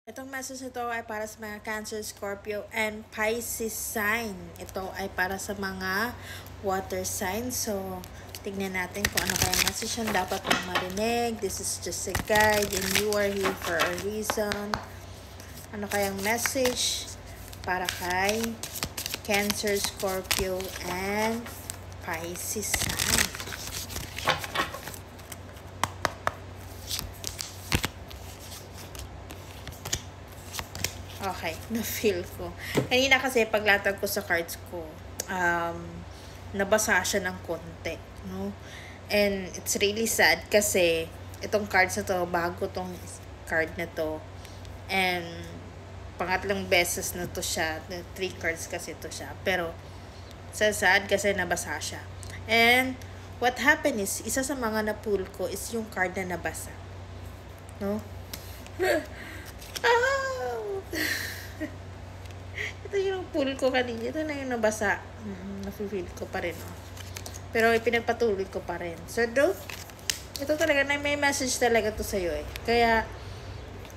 Itong message nito ay para sa mga Cancer, Scorpio, and Pisces sign. Ito ay para sa mga water sign. So, tignan natin kung ano kaya message yan dapat mong marinig. This is just a guide and you are here for a reason. Ano kayang message para kay Cancer, Scorpio, and Pisces sign? Okay, na-feel ko. Kanina kasi paglatag ko sa cards ko, um, nabasa siya ng konti, no? And it's really sad kasi itong cards na to, bago tong card na to. And pangatlong beses na to siya, 3 cards kasi to siya. Pero sad kasi nabasa siya. And what happened is, isa sa mga na-pull ko is yung card na nabasa. No? Oh! Ito yung pull ko kanina. Ito na yung nabasa. Nafe-feel ko pa rin. Oh. Pero ipinagpatuloy ko pa rin. So, ito talaga, may message talaga to sa'yo eh. Kaya,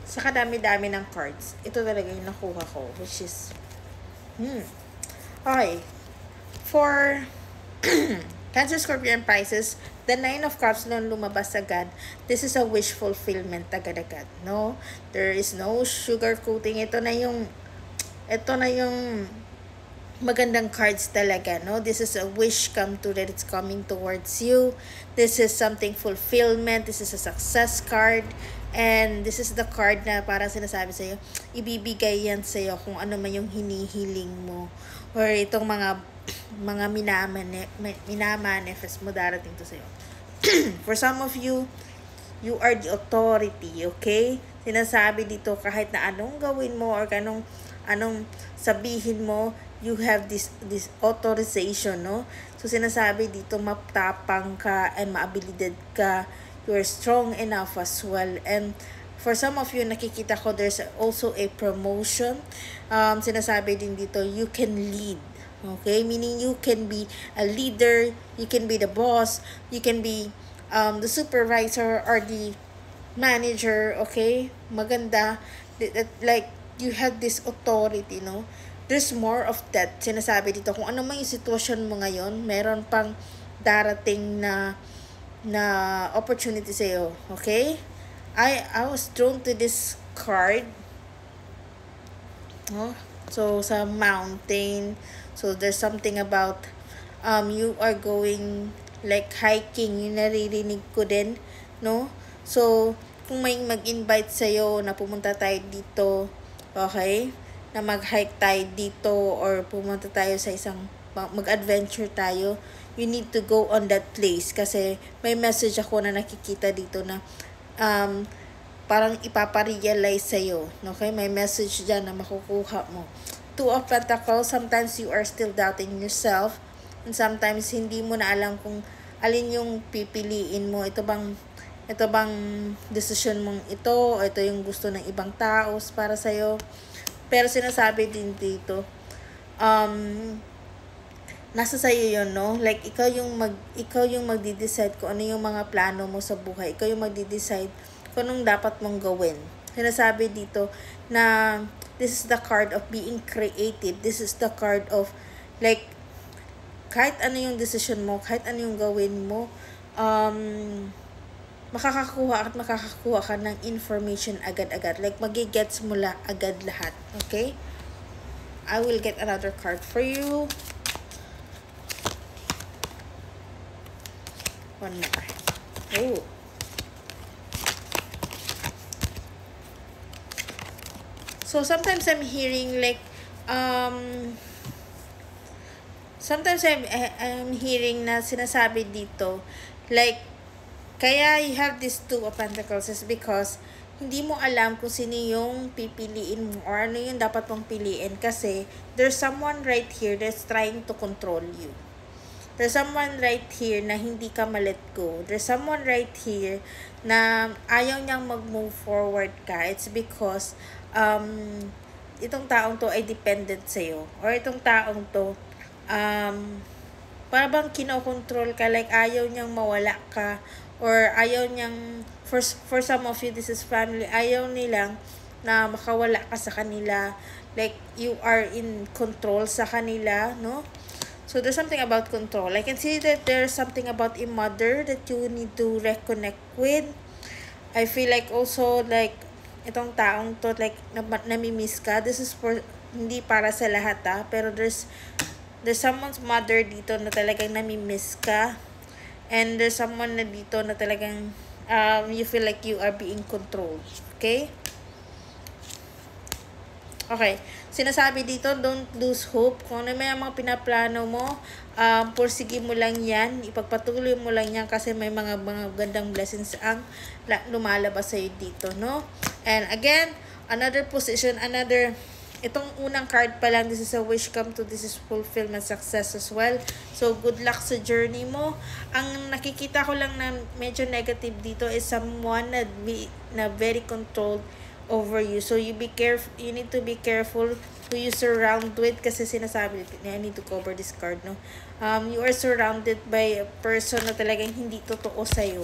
sa kadami-dami ng cards, ito talaga yung nakuha ko. Which is, okay. For Cancer, Scorpio, and Pisces, the 9 of Cups nung lumabas agad, this is a wish fulfillment agad-agad, no? There is no sugarcoating. Ito na yung magandang cards talaga, no? This is a wish come true that it's coming towards you. This is something fulfillment. This is a success card. And this is the card na parang sinasabi sa'yo, ibibigay yan sa'yo kung ano man yung hinihiling mo. Or itong mga minamanifest mo, darating to sa'yo. For some of you, you are the authority, okay? Sinasabi dito kahit na anong gawin mo or anong sabihin mo, you have this authorization, no? So sinasabi dito, matapang ka and maabilidad ka. You are strong enough as well. And for some of you, nakikita ko there's also a promotion. Sinasabi din dito, you can lead. Okay? Meaning you can be a leader, you can be the boss, you can be the supervisor or the manager, okay? Maganda. Like, you have this authority, no? There's more of that. Sinasabi dito, kung ano man yung sitwasyon mo ngayon, meron pang darating na opportunity sa'yo, okay? I was drawn to this card. Oh, so sa mountain. So there's something about you are going like hiking, yung naririnig ko din, no? So kung may mag-invite sa'yo na pumunta tayo dito, okay? Na mag-hike tayo dito or pumunta tayo sa isang mag-adventure tayo, you need to go on that place kasi may message ako na nakikita dito na parang ipaparealize sa'yo. Okay? May message dyan na makukuha mo. 2 of Pentacles, sometimes you are still doubting yourself and sometimes hindi mo na alam kung alin yung pipiliin mo. Ito bang decision mong ito o ito yung gusto ng ibang tao para sa'yo. Pero sinasabi din dito, nasa sa'yo yun, no? Like, ikaw yung magdi-decide kung ano yung mga plano mo sa buhay. Ikaw yung magdi-decide kung anong dapat mong gawin. Sinasabi dito na this is the card of being creative. This is the card of, like, kahit ano yung decision mo, kahit ano yung gawin mo, makakakuha ka ng information agad-agad. Like, magigets mo agad lahat. Okay? I will get another card for you. One more. Oh. So, sometimes I'm hearing like, sometimes I'm hearing na sinasabi dito, like, kaya you have this 2 of Pentacles is because hindi mo alam kung sino yung pipiliin mo or ano yung dapat mong piliin kasi there's someone right here that's trying to control you. There's someone right here na hindi ka ma-let go. There's someone right here na ayaw niyang mag-move forward ka. It's because itong taong to ay dependent sa'yo. Or itong taong to para bang kinokontrol ka, like ayaw niyang mawala ka or ayaw niyang, for some of you, this is family, ayaw nilang na makawala ka sa kanila. Like, you are in control sa kanila, no? So, there's something about control. I can see that there's something about a mother that you need to reconnect with. I feel like also, like, itong taong to, like, namimiss ka. This is for, hindi para sa lahat, pero there's someone's mother dito na talagang namimiss ka. And there's someone na dito na talagang, you feel like you are being controlled. Okay? Okay, sinasabi dito, don't lose hope. Kung ano may mga pinaplano mo, pursige mo lang yan, ipagpatuloy mo lang yan kasi may mga gandang blessings ang lumalabas sa'yo dito, no? And again, another position, itong unang card pa lang, this is a wish come to, this is fulfillment, success as well. So, good luck sa journey mo. Ang nakikita ko lang na medyo negative dito is someone na very controlled over you. So, you need to be careful who you surround with kasi sinasabi, I need to cover this card, no? You are surrounded by a person na talagang hindi totoo sa'yo.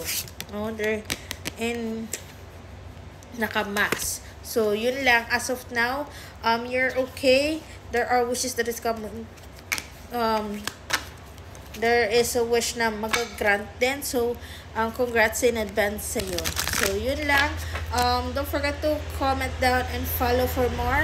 No? They're in nakamas. So, yun lang. As of now, you're okay. There are wishes that is coming. There is a wish na mag-grant din. So, congrats in advance sa'yo. So, yun lang. Don't forget to comment down and follow for more.